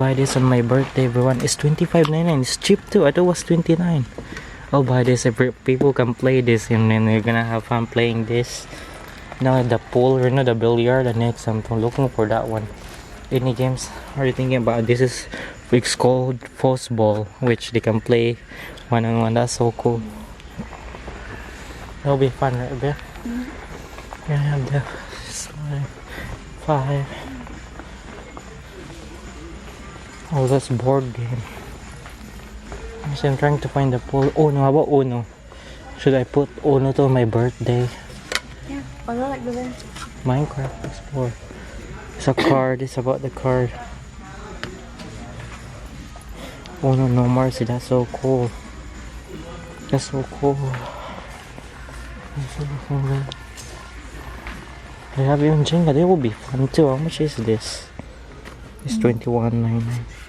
Buy this on my birthday, everyone. It's $25.99. It's cheap too. I thought it was $29. I'll buy this if people can play this and then they're gonna have fun playing this. Now the pool, the billiard, the next I'm looking for that one. Any games are you thinking about? This is it's called foosball, which they can play one-on-one. That's so cool. That'll be fun, right, Beth? Mm-hmm. Yeah, I have the slide. 5. Oh, that's board game. I'm trying to find the pool. Oh no, how about Uno? Should I put Uno to my birthday? Yeah, I don't like the one. Minecraft Explore. It's a card. It's about the card. Uno no Mercy. That's so cool. That's so cool. That's so cool. I have even Jenga. They will be fun too. How much is this? It's $21.99.